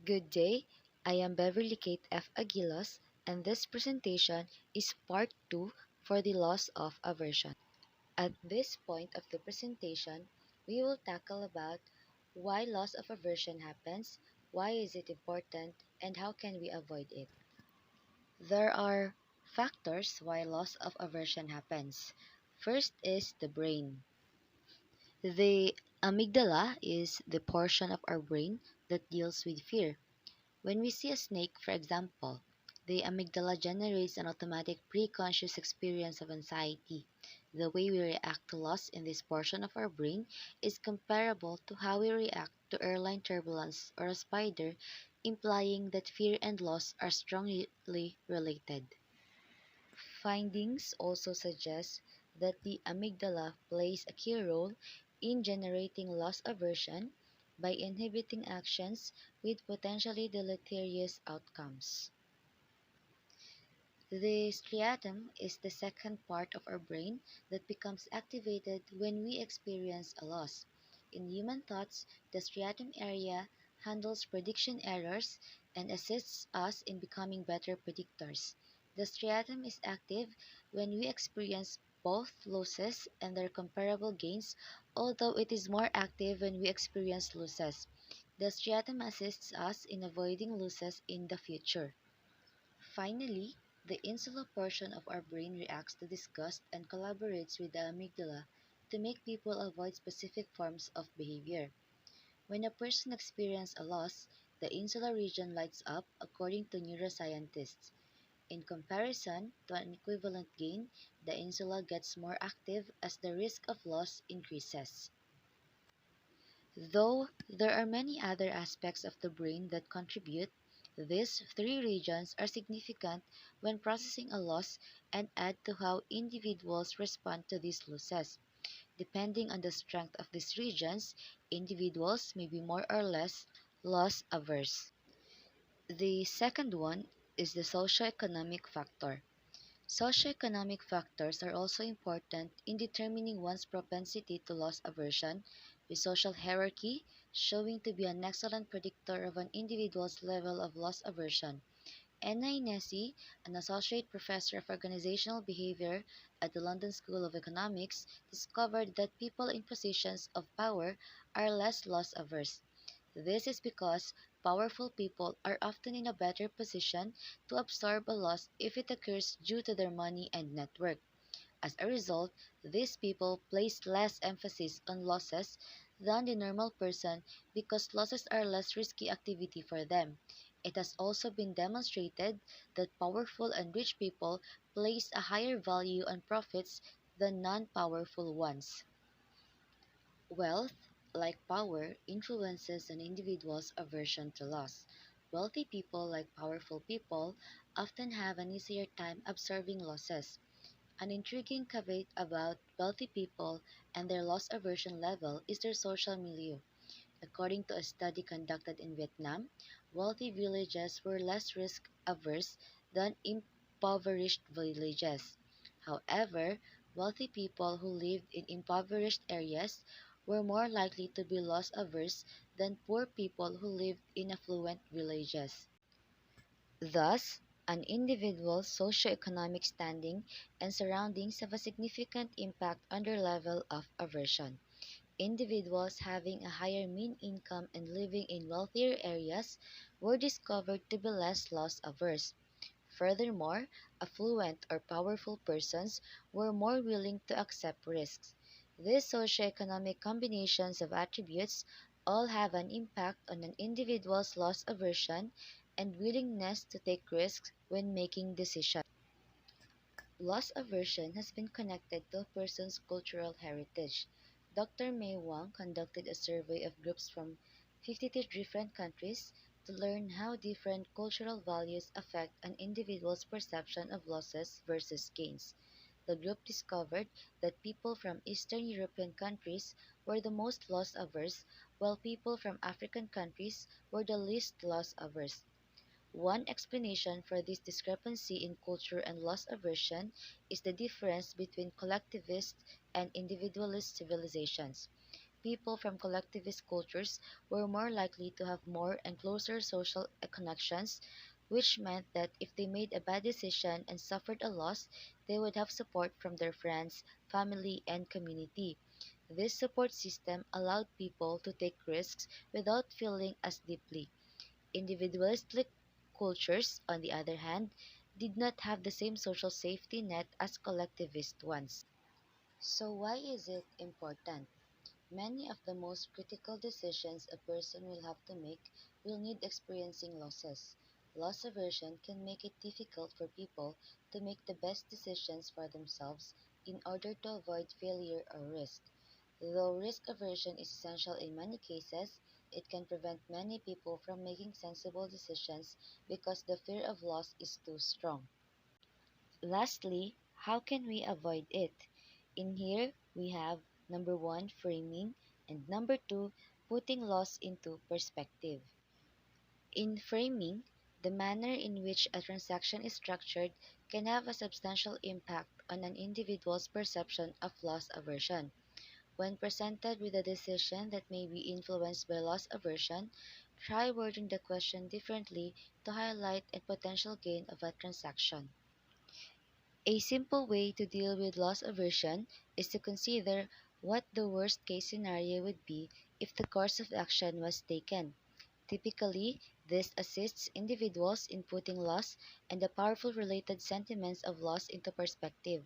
Good day. I am Beverly Kate F. Aguilos, and this presentation is part 2 for the loss of aversion. At this point of the presentation, we will tackle about why loss of aversion happens, why is it important, and how can we avoid it. There are factors why loss of aversion happens. First is the brain. The amygdala is the portion of our brain that deals with fear. When we see a snake, for example, the amygdala generates an automatic preconscious experience of anxiety. The way we react to loss in this portion of our brain is comparable to how we react to airline turbulence or a spider, implying that fear and loss are strongly related. Findings also suggest that the amygdala plays a key role in generating loss aversion by inhibiting actions with potentially deleterious outcomes. The striatum is the second part of our brain that becomes activated when we experience a loss. In human thoughts, the striatum area handles prediction errors and assists us in becoming better predictors. The striatum is active when we experience both losses and their comparable gains, although it is more active when we experience losses. The striatum assists us in avoiding losses in the future. Finally, the insular portion of our brain reacts to disgust and collaborates with the amygdala to make people avoid specific forms of behavior. When a person experiences a loss, the insular region lights up according to neuroscientists. In comparison to an equivalent gain, the insula gets more active as the risk of loss increases. Though there are many other aspects of the brain that contribute, these three regions are significant when processing a loss and add to how individuals respond to these losses. Depending on the strength of these regions, individuals may be more or less loss averse. The second one is the socioeconomic factor. Socioeconomic factors are also important in determining one's propensity to loss aversion, with social hierarchy showing to be an excellent predictor of an individual's level of loss aversion. N.I. Nessie, an associate professor of organizational behavior at the London School of Economics, discovered that people in positions of power are less loss averse. This is because powerful people are often in a better position to absorb a loss if it occurs due to their money and network. As a result, these people place less emphasis on losses than the normal person because losses are less risky activity for them. It has also been demonstrated that powerful and rich people place a higher value on profits than non-powerful ones. Wealth, like power, influences an individual's aversion to loss. Wealthy people, like powerful people, often have an easier time absorbing losses. An intriguing caveat about wealthy people and their loss aversion level is their social milieu. According to a study conducted in Vietnam, wealthy villages were less risk averse than impoverished villages. However, wealthy people who lived in impoverished areas were more likely to be loss averse than poor people who lived in affluent villages. Thus, an individual's socioeconomic standing and surroundings have a significant impact on their level of aversion. Individuals having a higher mean income and living in wealthier areas were discovered to be less loss averse. Furthermore, affluent or powerful persons were more willing to accept risks. These socioeconomic combinations of attributes all have an impact on an individual's loss aversion and willingness to take risks when making decisions. Loss aversion has been connected to a person's cultural heritage. Dr. May Wang conducted a survey of groups from 52 different countries to learn how different cultural values affect an individual's perception of losses versus gains. The group discovered that people from Eastern European countries were the most loss averse, while people from African countries were the least loss averse. One explanation for this discrepancy in culture and loss aversion is the difference between collectivist and individualist civilizations. people from collectivist cultures were more likely to have more and closer social connections, which meant that if they made a bad decision and suffered a loss, they would have support from their friends, family, and community. This support system allowed people to take risks without feeling as deeply. Individualistic cultures, on the other hand, did not have the same social safety net as collectivist ones. So, why is it important? Many of the most critical decisions a person will have to make will need experiencing losses. Loss aversion can make it difficult for people to make the best decisions for themselves in order to avoid failure or risk. Though risk aversion is essential in many cases, it can prevent many people from making sensible decisions because the fear of loss is too strong. Lastly, how can we avoid it? In here, we have number one, framing, and number two, putting loss into perspective. In framing, the manner in which a transaction is structured can have a substantial impact on an individual's perception of loss aversion. When presented with a decision that may be influenced by loss aversion, try wording the question differently to highlight a potential gain of a transaction. A simple way to deal with loss aversion is to consider what the worst case scenario would be if the course of action was taken. Typically, this assists individuals in putting loss and the powerful related sentiments of loss into perspective,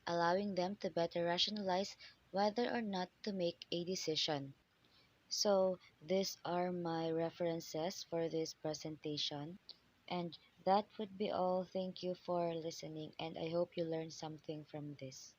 allowing them to better rationalize whether or not to make a decision. So, these are my references for this presentation. And that would be all. Thank you for listening, and I hope you learned something from this.